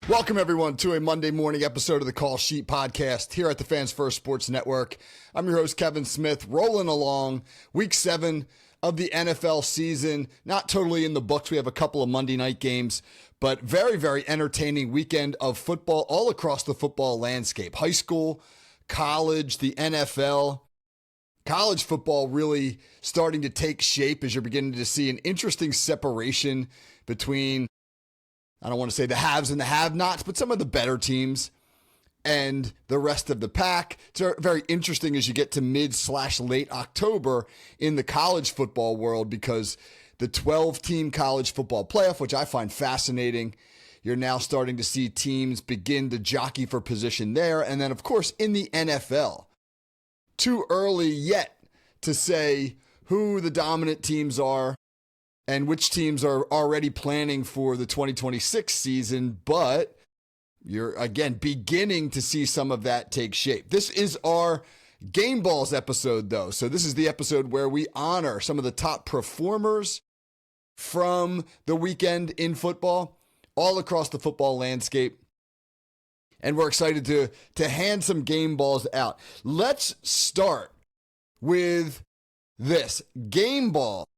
Welcome, everyone, to a Monday morning episode of the Call Sheet Podcast here at the Fans First Sports Network. I'm your host, Kevin Smith, rolling along week 7 of the NFL season. Not totally in the books. We have a couple of Monday night games, but very, very entertaining weekend of football all across the football landscape. High school, college, the NFL. College football really starting to take shape as you're beginning to see an interesting separation between, I don't want to say the haves and the have-nots, but some of the better teams and the rest of the pack. It's very interesting as you get to mid/late October in the college football world, because the 12-team college football playoff, which I find fascinating, you're now starting to see teams begin to jockey for position there. And then, of course, in the NFL, too early yet to say who the dominant teams are and which teams are already planning for the 2026 season, but you're, again, beginning to see some of that take shape. This is our Game Balls episode, though. So this is the episode where we honor some of the top performers from the weekend in football all across the football landscape. And we're excited to hand some game balls out. Let's start with this game ball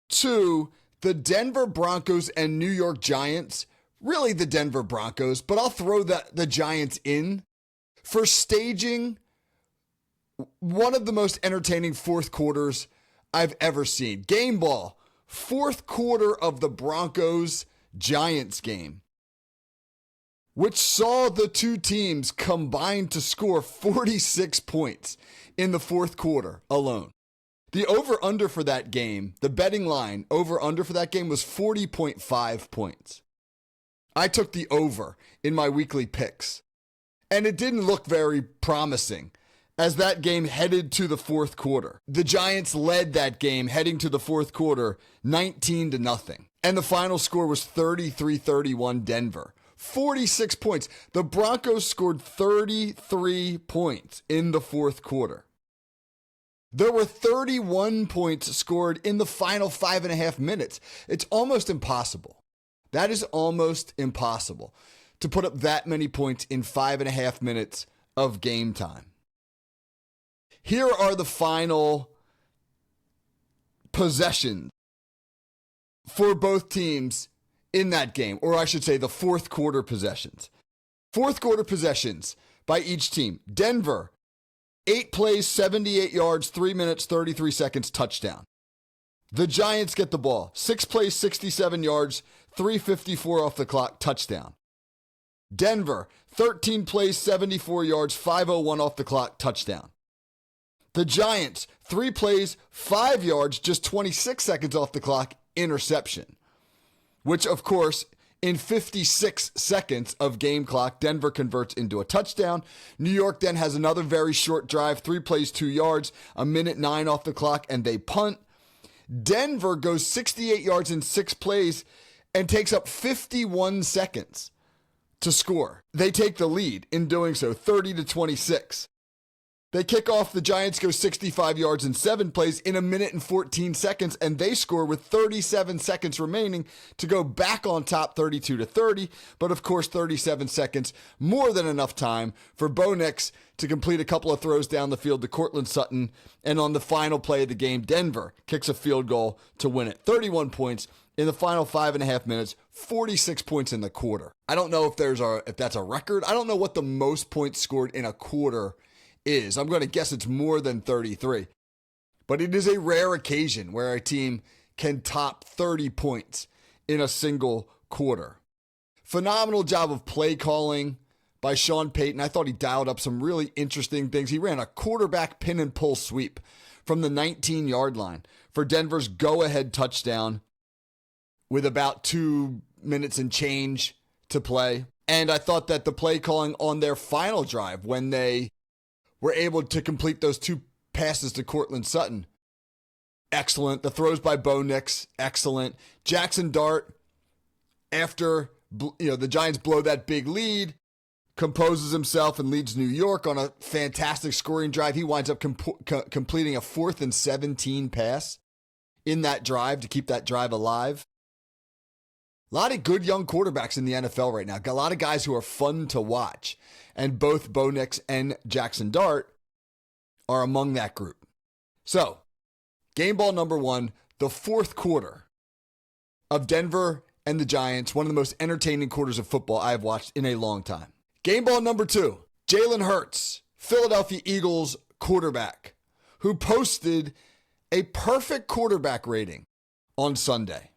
to the Denver Broncos and New York Giants. Really the Denver Broncos, but I'll throw the Giants in for staging one of the most entertaining fourth quarters I've ever seen. Game ball, fourth quarter of the Broncos-Giants game, which saw the two teams combine to score 46 points in the fourth quarter alone. The over-under for that game, the betting line over-under for that game was 40.5 points. I took the over in my weekly picks, and it didn't look very promising as that game headed to the fourth quarter. The Giants led that game heading to the fourth quarter 19-0, and the final score was 33-31 Denver. 46 points. The Broncos scored 33 points in the fourth quarter. There were 31 points scored in the final 5.5 minutes. It's almost impossible. That is almost impossible to put up that many points in 5.5 minutes of game time. Here are the final possessions for both teams in that game, or I should say the fourth quarter possessions. Fourth quarter possessions by each team. Denver, 8 plays, 78 yards, 3 minutes, 33 seconds, touchdown. The Giants get the ball. 6 plays, 67 yards, 3:54 off the clock, touchdown. Denver, 13 plays, 74 yards, 5:01 off the clock, touchdown. The Giants, 3 plays, 5 yards, just 26 seconds off the clock, interception. Which, of course, in 56 seconds of game clock, Denver converts into a touchdown. New York then has another very short drive, 3 plays, 2 yards, 1:09 off the clock, and they punt. Denver goes 68 yards in 6 plays and takes up 51 seconds to score. They take the lead in doing so, 30-26. They kick off. The Giants go 65 yards in 7 plays in 1 minute and 14 seconds, and they score with 37 seconds remaining to go back on top 32-30. But of course, 37 seconds, more than enough time for Bo Nix to complete a couple of throws down the field to Courtland Sutton. And on the final play of the game, Denver kicks a field goal to win it. 31 points in the final 5.5 minutes, 46 points in the quarter. I don't know if that's a record. I don't know what the most points scored in a quarter is. I'm going to guess it's more than 33. But it is a rare occasion where a team can top 30 points in a single quarter. Phenomenal job of play calling by Sean Payton. I thought he dialed up some really interesting things. He ran a quarterback pin and pull sweep from the 19-yard line for Denver's go-ahead touchdown with about 2 minutes and change to play. And I thought that the play calling on their final drive, when they were able to complete those 2 passes to Courtland Sutton, excellent. The throws by Bo Nix, excellent. Jackson Dart, after the Giants blow that big lead, composes himself and leads New York on a fantastic scoring drive. He winds up completing a 4th and 17 pass in that drive to keep that drive alive. A lot of good young quarterbacks in the NFL right now. Got a lot of guys who are fun to watch. And both Bo Nix and Jackson Dart are among that group. So, game ball number one, the fourth quarter of Denver and the Giants, one of the most entertaining quarters of football I have watched in a long time. Game ball number two, Jalen Hurts, Philadelphia Eagles quarterback, who posted a perfect quarterback rating on Sunday.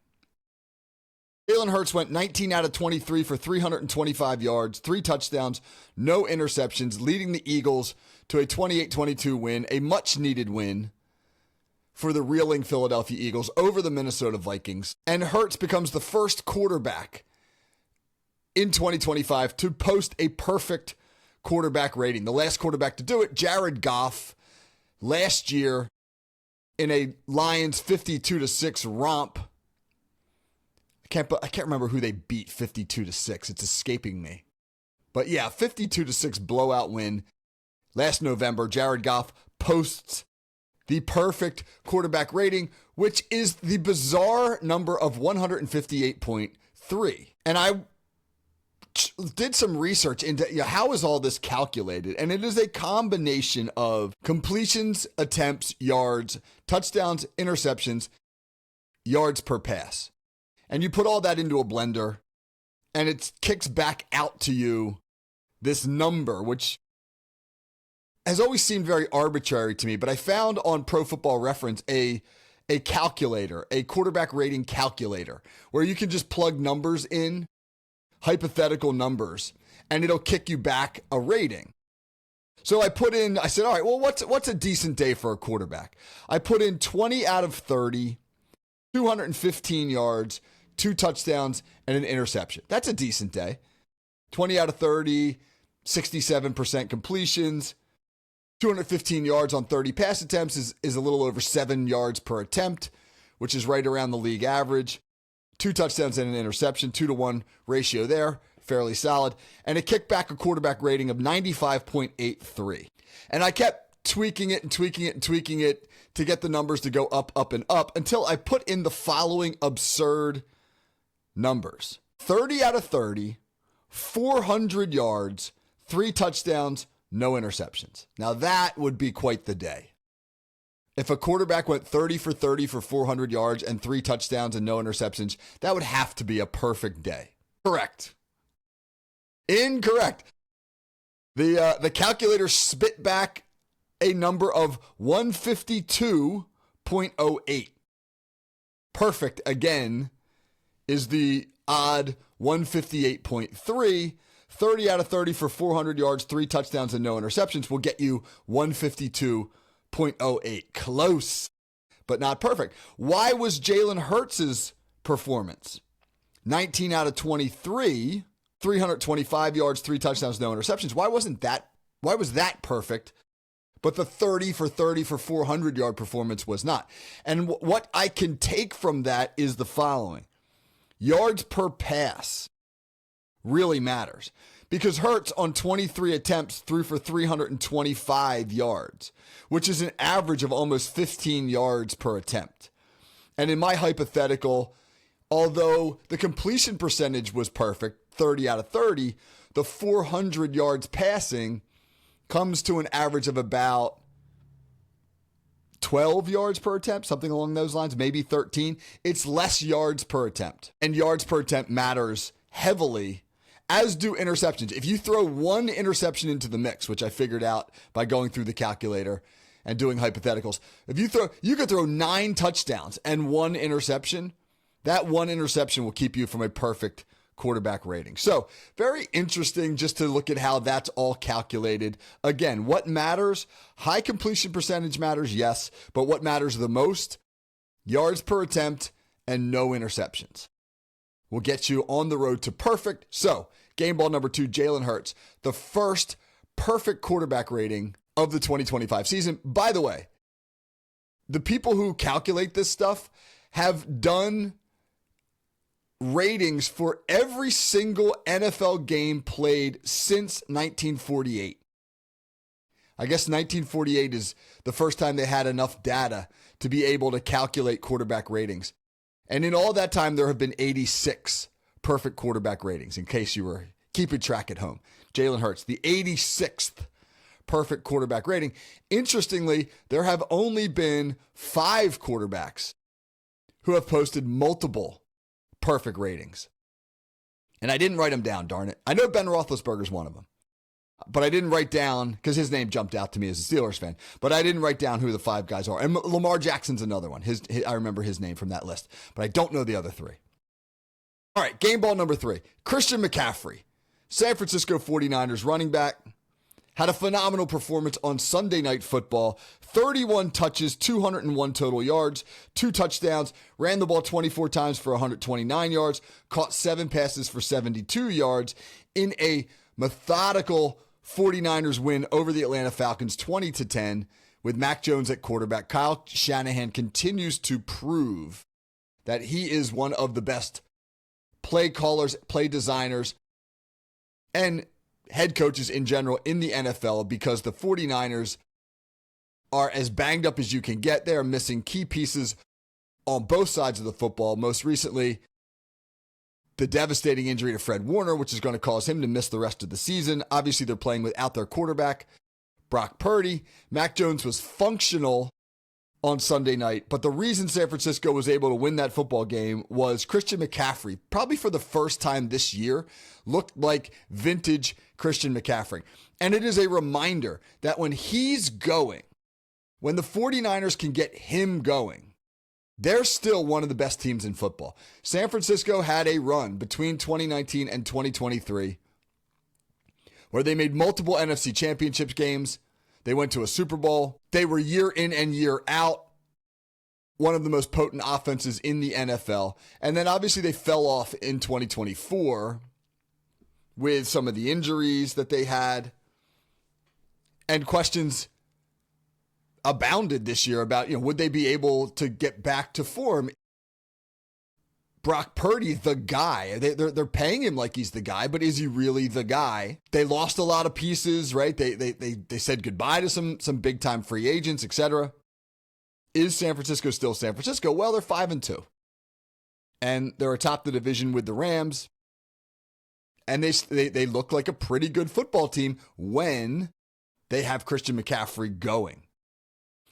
Jalen Hurts went 19 out of 23 for 325 yards, 3 touchdowns, no interceptions, leading the Eagles to a 28-22 win, a much-needed win for the reeling Philadelphia Eagles over the Minnesota Vikings. And Hurts becomes the first quarterback in 2025 to post a perfect quarterback rating. The last quarterback to do it, Jared Goff, last year in a Lions 52-6 romp. I can't remember who they beat 52-6. It's escaping me. But yeah, 52-6 blowout win. Last November, Jared Goff posts the perfect quarterback rating, which is the bizarre number of 158.3. And I did some research into how is all this calculated, and it is a combination of completions, attempts, yards, touchdowns, interceptions, yards per pass. And you put all that into a blender, and it kicks back out to you this number, which has always seemed very arbitrary to me. But I found on Pro Football Reference a calculator, a quarterback rating calculator, where you can just plug numbers in, hypothetical numbers, and it'll kick you back a rating. So I said, all right, well, what's a decent day for a quarterback? I put in 20 out of 30, 215 yards, 2 touchdowns, and an interception. That's a decent day. 20 out of 30, 67% completions, 215 yards on 30 pass attempts is a little over 7 yards per attempt, which is right around the league average. 2 touchdowns and an interception, 2-to-1 ratio there, fairly solid. And it kicked back a quarterback rating of 95.83. And I kept tweaking it to get the numbers to go up, up, and up until I put in the following absurd numbers. 30 out of 30, 400 yards, 3 touchdowns, no interceptions. Now that would be quite the day. If a quarterback went 30 for 30 for 400 yards and 3 touchdowns and no interceptions, that would have to be a perfect day. Correct. Incorrect. The calculator spit back a number of 152.08. Perfect, again, is the odd 158.3. 30 out of 30 for 400 yards, 3 touchdowns, and no interceptions will get you 152.08. Close, but not perfect. Why was Jalen Hurts' performance 19 out of 23, 325 yards, 3 touchdowns, no interceptions? Why was that perfect? But the 30 for 30 for 400 yard performance was not. And what I can take from that is the following. Yards per pass really matters because Hurts on 23 attempts threw for 325 yards, which is an average of almost 15 yards per attempt. And in my hypothetical, although the completion percentage was perfect, 30 out of 30, the 400 yards passing comes to an average of about 12 yards per attempt, something along those lines, maybe 13. It's less yards per attempt. And yards per attempt matters heavily, as do interceptions. If you throw 1 interception into the mix, which I figured out by going through the calculator and doing hypotheticals, you could throw 9 touchdowns and 1 interception. That 1 interception will keep you from a perfect quarterback rating. So very interesting just to look at how that's all calculated. Again, what matters? High completion percentage matters, yes, but what matters the most? Yards per attempt and no interceptions will get you on the road to perfect. So game ball number 2, Jalen Hurts, the first perfect quarterback rating of the 2025 season. By the way, the people who calculate this stuff have done ratings for every single NFL game played since 1948. I guess 1948 is the first time they had enough data to be able to calculate quarterback ratings. And in all that time, there have been 86 perfect quarterback ratings, in case you were keeping track at home. Jalen Hurts, the 86th perfect quarterback rating. Interestingly, there have only been 5 quarterbacks who have posted multiple perfect ratings. And I didn't write them down, darn it. I know Ben Roethlisberger's one of them. But I didn't write down, because his name jumped out to me as a Steelers fan, but I didn't write down who the 5 guys are. And Lamar Jackson's another one. I remember his name from that list, but I don't know the other 3. All right, game ball number 3. Christian McCaffrey, San Francisco 49ers running back, had a phenomenal performance on Sunday Night Football. 31 touches, 201 total yards, 2 touchdowns, ran the ball 24 times for 129 yards, caught 7 passes for 72 yards in a methodical 49ers win over the Atlanta Falcons 20-10 with Mac Jones at quarterback. Kyle Shanahan continues to prove that he is one of the best play callers, play designers, and head coaches in general in the NFL, because the 49ers are as banged up as you can get. They are missing key pieces on both sides of the football. Most recently, the devastating injury to Fred Warner, which is going to cause him to miss the rest of the season. Obviously, they're playing without their quarterback, Brock Purdy. Mac Jones was functional on Sunday night, but the reason San Francisco was able to win that football game was Christian McCaffrey, probably for the first time this year, looked like vintage Christian McCaffrey. And it is a reminder that when he's going, when the 49ers can get him going, they're still one of the best teams in football. San Francisco had a run between 2019 and 2023 where they made multiple NFC championship games. They went to a Super Bowl. They were year in and year out one of the most potent offenses in the NFL. And then obviously they fell off in 2024 with some of the injuries that they had, and questions abounded this year about, would they be able to get back to form? Brock Purdy, the guy, they're paying him like he's the guy, but is he really the guy? They lost a lot of pieces, right? They said goodbye to some big time free agents, etc. Is San Francisco still San Francisco? Well, they're 5-2, and they're atop the division with the Rams, and they look like a pretty good football team when they have Christian McCaffrey going.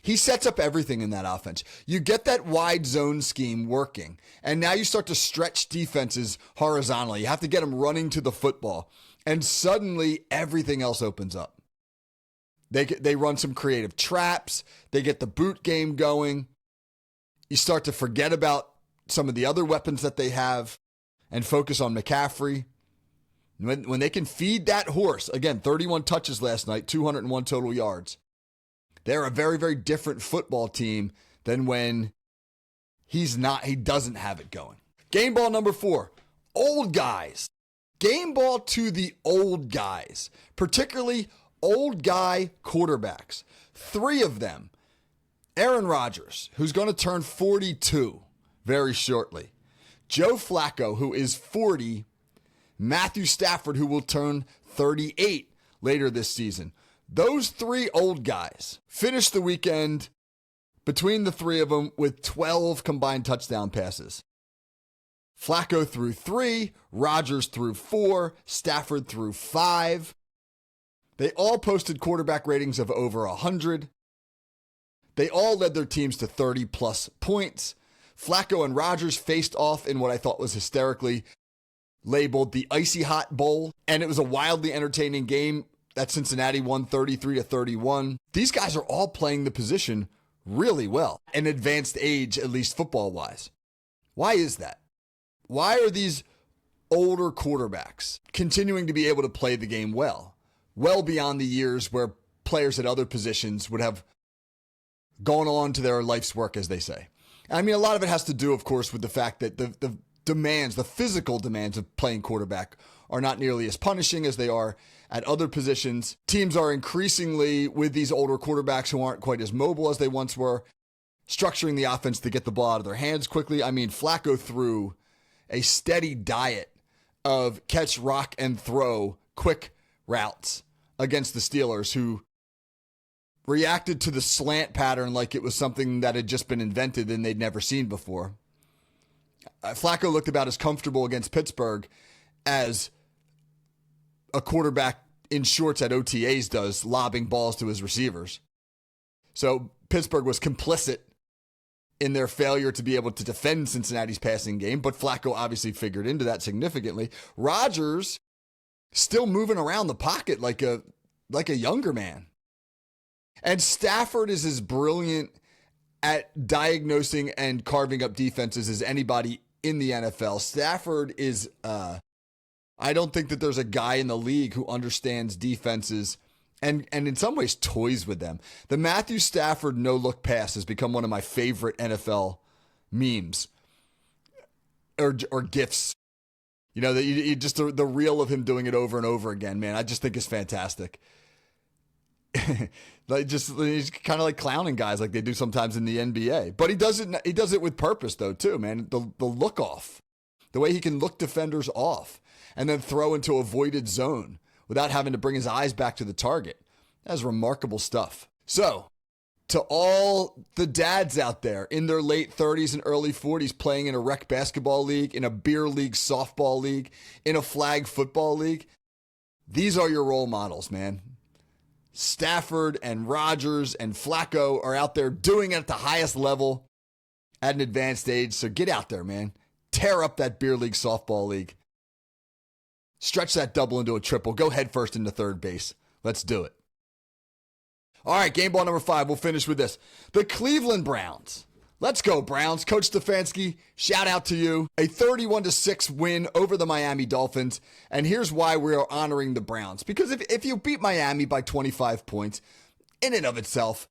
He sets up everything in that offense. You get that wide zone scheme working, and now you start to stretch defenses horizontally. You have to get them running to the football, and suddenly everything else opens up. They run some creative traps. They get the boot game going. You start to forget about some of the other weapons that they have and focus on McCaffrey. When they can feed that horse, again, 31 touches last night, 201 total yards. They're a very, very different football team than when he doesn't have it going. Game ball number 4, old guys. Game ball to the old guys, particularly old guy quarterbacks. 3 of them. Aaron Rodgers, who's going to turn 42 very shortly. Joe Flacco, who is 40. Matthew Stafford, who will turn 38 later this season. Those 3 old guys finished the weekend between the 3 of them with 12 combined touchdown passes. Flacco threw 3, Rodgers threw 4, Stafford threw 5. They all posted quarterback ratings of over 100. They all led their teams to 30-plus points. Flacco and Rodgers faced off in what I thought was hysterically labeled the Icy Hot Bowl, and it was a wildly entertaining game that Cincinnati won 33-31. These guys are all playing the position really well, an advanced age, at least football-wise. Why is that? Why are these older quarterbacks continuing to be able to play the game well beyond the years where players at other positions would have gone on to their life's work, as they say? I mean, a lot of it has to do, of course, with the fact that the demands, the physical demands of playing quarterback are not nearly as punishing as they are at other positions. Teams are increasingly, with these older quarterbacks who aren't quite as mobile as they once were, structuring the offense to get the ball out of their hands quickly. I mean, Flacco threw a steady diet of catch, rock, and throw quick routes against the Steelers, who reacted to the slant pattern like it was something that had just been invented and they'd never seen before. Flacco looked about as comfortable against Pittsburgh as a quarterback in shorts at OTAs does, lobbing balls to his receivers. So Pittsburgh was complicit in their failure to be able to defend Cincinnati's passing game, but Flacco obviously figured into that significantly. Rodgers still moving around the pocket like a younger man. And Stafford is as brilliant at diagnosing and carving up defenses as anybody in the NFL. Stafford is, I don't think that there's a guy in the league who understands defenses and in some ways toys with them. The Matthew Stafford no-look pass has become one of my favorite NFL memes or GIFs. You know, you just the reel of him doing it over and over again, man, I just think is fantastic. He's kind of like clowning guys like they do sometimes in the NBA. But he does it with purpose, though, too, man. The look off, the way he can look defenders off and then throw into avoided zone without having to bring his eyes back to the target. That's remarkable stuff. So, to all the dads out there in their late 30s and early 40s playing in a rec basketball league, in a beer league softball league, in a flag football league, these are your role models, man. Stafford and Rodgers and Flacco are out there doing it at the highest level at an advanced age. So get out there, man. Tear up that beer league softball league. Stretch that double into a triple. Go head first into third base. Let's do it. All right, game ball number 5. We'll finish with this. The Cleveland Browns. Let's go, Browns. Coach Stefanski, shout out to you. A 31-6 win over the Miami Dolphins. And here's why we are honoring the Browns. Because if you beat Miami by 25 points, in and of itself,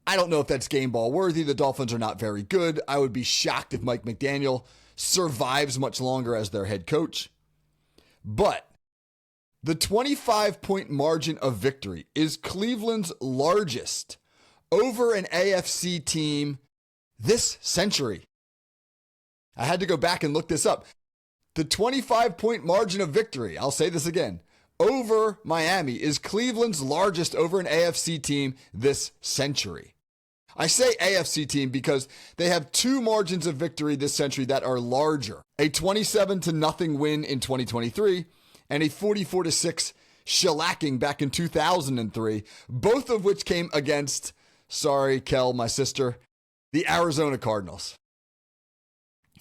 I don't know if that's game ball worthy. The Dolphins are not very good. I would be shocked if Mike McDaniel survives much longer as their head coach. But the 25-point margin of victory is Cleveland's largest over an AFC team this century. I had to go back and look this up. The 25-point margin of victory, I'll say this again, over Miami is Cleveland's largest over an AFC team this century. I say AFC team because they have 2 margins of victory this century that are larger. A 27-0 win in 2023 and a 44-6 shellacking back in 2003, both of which came against, sorry, Kel, my sister, the Arizona Cardinals.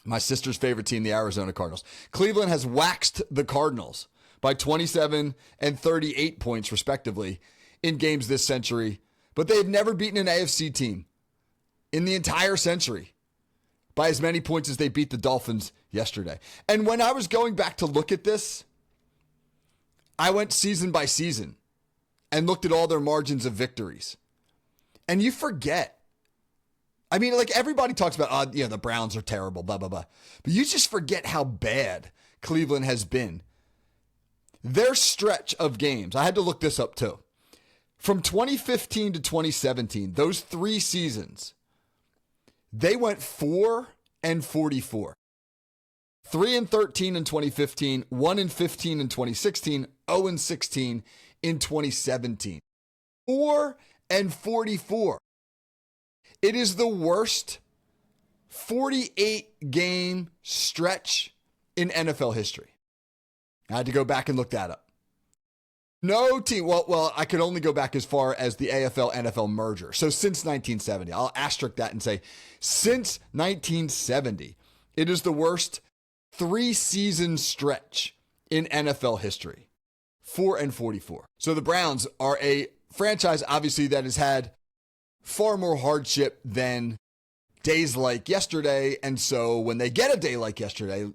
My sister's favorite team, the Arizona Cardinals. Cleveland has waxed the Cardinals by 27 and 38 points, respectively, in games this century. But they have never beaten an AFC team in the entire century by as many points as they beat the Dolphins yesterday. And when I was going back to look at this, I went season by season and looked at all their margins of victories. And you forget. I mean, like everybody talks about, the Browns are terrible, blah, blah, blah. But you just forget how bad Cleveland has been. Their stretch of games, I had to look this up too. From 2015 to 2017, those 3 seasons, they went 4-44. 3-13 in 2015, 1-15 in 2016, 0-16 in 2017. 4-44. It is the worst 48-game stretch in NFL history. I had to go back and look that up. No team, well, I could only go back as far as the AFL-NFL merger. So since 1970, I'll asterisk that and say, since 1970, it is the worst 3-season stretch in NFL history. 4-44. So the Browns are a franchise, obviously, that has had far more hardship than days like yesterday. And so when they get a day like yesterday,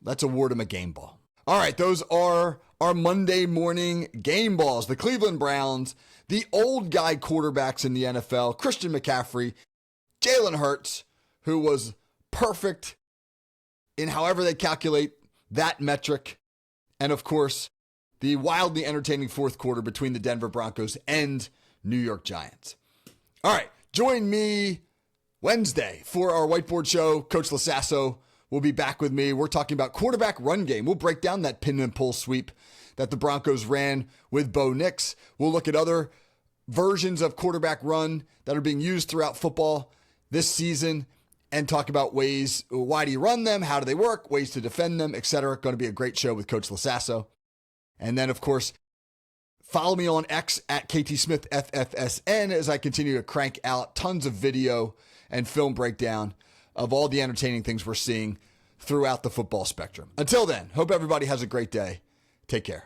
let's award them a game ball. All right, those are our Monday morning game balls. The Cleveland Browns, the old guy quarterbacks in the NFL, Christian McCaffrey, Jalen Hurts, who was perfect in however they calculate that metric. And of course, the wildly entertaining fourth quarter between the Denver Broncos and New York Giants. All right, join me Wednesday for our whiteboard show. Coach Lasasso will be back with me. We're talking about quarterback run game. We'll break down that pin and pull sweep that the Broncos ran with Bo Nix. We'll look at other versions of quarterback run that are being used throughout football this season. and talk about ways, why do you run them, how do they work, ways to defend them, etc. Going to be a great show with Coach Lasasso. And then, of course, follow me on X at KTSmithFFSN as I continue to crank out tons of video and film breakdown of all the entertaining things we're seeing throughout the football spectrum. Until then, hope everybody has a great day. Take care.